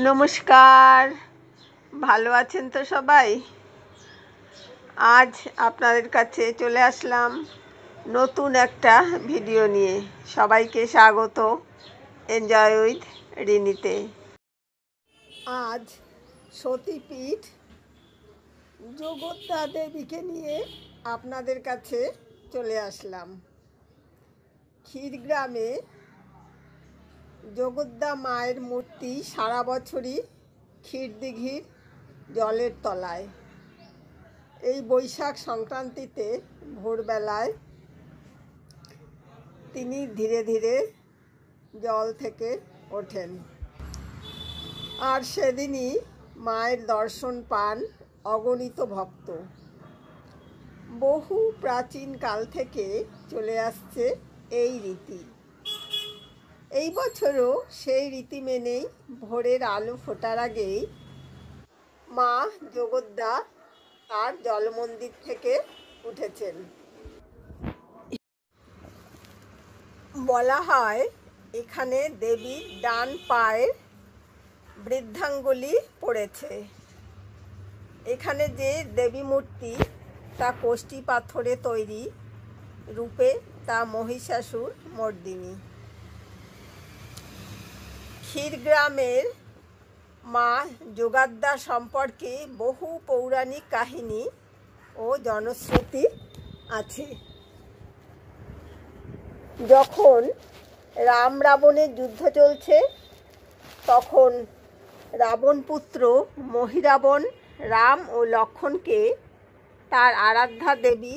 নমস্কার, ভালো আছেন তো সবাই? আজ আপনাদের কাছে চলে আসলাম নতুন একটা ভিডিও নিয়ে। সবাইকে স্বাগত এনজয় উইথ রিনিতে। আজ সতীপীঠ জগদ্দা দেবীকে নিয়ে আপনাদের কাছে চলে আসলাম। ক্ষীরগ্রামে জগদ্দা মায়ের মূর্তি সারা বছরই ক্ষীরদিঘির জলের তলায়। এই বৈশাখ সংক্রান্তিতে ভোরবেলায় তিনি ধীরে ধীরে জল থেকে ওঠেন, আর সেদিনই মায়ের দর্শন পান অগণিত ভক্ত। বহু প্রাচীন কাল থেকে চলে আসছে এই রীতি। এই বছরও সেই রীতি মেনেই ভোরের আলো ফোটার আগেই মা জগদ্দা তার জলমন্দির থেকে উঠেছেন। বলা হয় এখানে দেবীর ডান পায়ের বৃদ্ধাঙ্গুলি পড়েছে। এখানে যে দেবী মূর্তি তা কোষ্ঠী পাথরে তৈরি, রূপে তা মহিষাসুর মর্দিনী। ক্ষীরগ্রামের মা জগদ্দা সম্পর্কে বহু পৌরাণিক কাহিনী ও জনশ্রুতি আছে। যখন রাম রাবণের যুদ্ধ চলছে, তখন রাবণপুত্র মহিরাবণ রাম ও লক্ষ্মণকে তার আরাধ্যা দেবী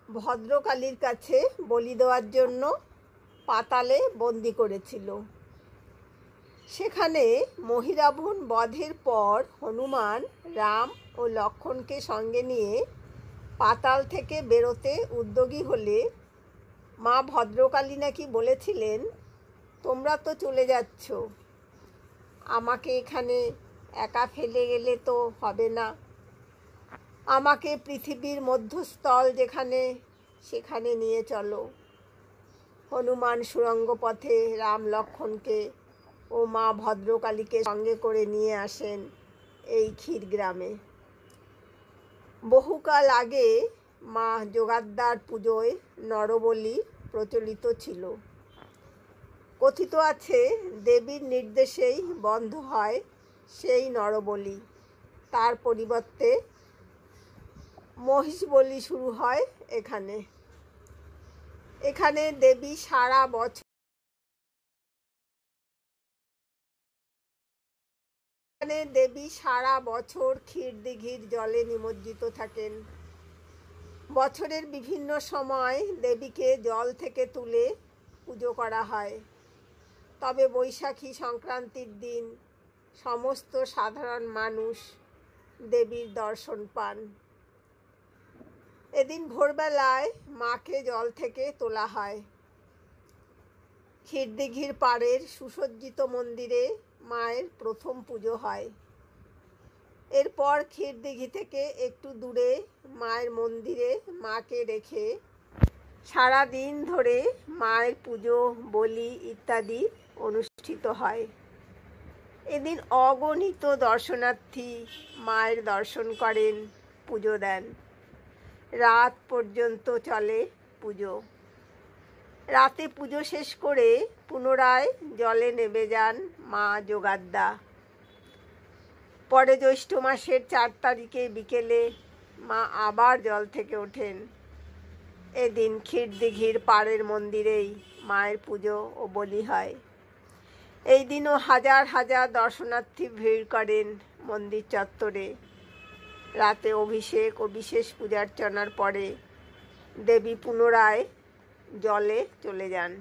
ভদ্রকালীর কাছে বলি দেওয়ার জন্য পাতালে বন্দি করেছিল। সেখানে মহিরাবণ বধের পর হনুমান রাম ও লক্ষ্মণকে সঙ্গে নিয়ে পাতাল থেকে বেরোতে উদ্যোগী হলে মা ভদ্রকালী নাকি বলেছিলেন, তোমরা তো চলে যাচ্ছ, আমাকে এখানে একা ফেলে গেলে তো হবে না, আমাকে পৃথিবীর মধ্যস্থল যেখানে সেখানে নিয়ে চলো। হনুমান সুড়ঙ্গ পথে রাম লক্ষ্মণকে ও মা ভদ্রকালীকে সঙ্গে করে নিয়ে আসেন এই ক্ষীরগ্রামে। বহুকাল আগে মা জগদ্দার পুজোয় নরবলি প্রচলিত ছিল। কথিত আছে দেবীর নির্দেশেই বন্ধ হয় সেই নরবলি, তার পরিবর্তে মহিষ বলি শুরু হয় এখানে। এখানে দেবী সারা বছর ক্ষীরদিঘির জলে নিমজ্জিত থাকেন। বছরের বিভিন্ন সময় দেবীকে জল থেকে তুলে পুজো করা হয়, তবে বৈশাখী সংক্রান্তির দিন সমস্ত সাধারণ মানুষ দেবীর দর্শন পান। এদিন ভোরবেলায় মাকে জল থেকে তোলা হয়। ক্ষীরদিঘির পাড়ের সুসজ্জিত মন্দিরে মায়ের প্রথম পুজো হয়। এরপর ক্ষীরদিঘি থেকে একটু দূরে মায়ের মন্দিরে মাকে রেখে সারা দিন ধরে মায়ের পুজো, বলি ইত্যাদি অনুষ্ঠিত হয়। এদিন অগণিত দর্শনার্থী মায়ের দর্শন করেন, পুজো দেন। রাত পর্যন্ত চলে পুজো। রাতে পুজো শেষ করে পুনরায় জলে নেমে যান মা জগদ্দা। পরে জ্যৈষ্ঠ মাসের 4 তারিখে বিকেলে মা আবার জল থেকে ওঠেন। এদিন ক্ষীরদিঘির পাড়ের মন্দিরেই মায়ের পুজো ও বলি হয়। এই দিনও হাজার হাজার দর্শনার্থী ভিড় করেন মন্দির চত্বরে। রাতে অভিষেক ও বিশেষ পূজার্চনার পরে দেবী পুনরায় জলে চলে যান।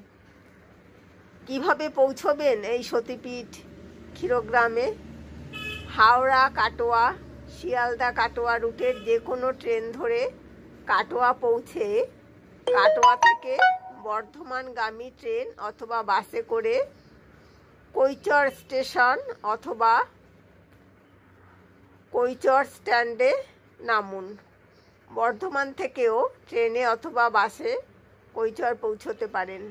কিভাবে পৌঁছবেন এই সতীপীঠ ক্ষীরগ্রামে? হাওড়া কাটোয়া, শিয়ালদা কাটোয়া রুটের যে কোনো ট্রেন ধরে কাটোয়া পৌঁছে কাটোয়া থেকে বর্ধমানগামী ট্রেন অথবা বাসে করে কৈচর স্টেশন অথবা কৈচর স্ট্যান্ডে নামুন। বর্ধমান থেকেও ট্রেনে অথবা বাসে কৈচর পৌঁছতে পারেন।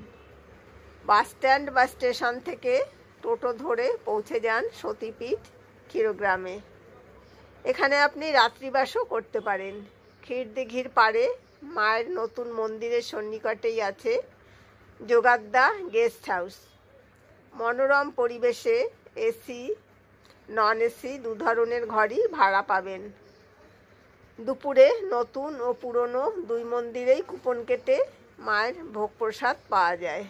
বাস স্ট্যান্ড বা স্টেশন থেকে টোটো ধরে পৌঁছে যান সতীপীঠ ক্ষীরগ্রামে। এখানে আপনি রাত্রিবাসও করতে পারেন। ক্ষীরদিঘির পাড়ে মায়ের নতুন মন্দিরের সন্নিকটেই আছে যোগাদ্দা গেস্ট হাউস। মনোরম পরিবেশে এসি নন এসি দু ধরনের ঘরই ভাড়া পাবেন। দুপুরে নতুন ও পুরনো দুই মন্দিরেই কুপন কেটে মায়ের ভোগ প্রসাদ পাওয়া যায়।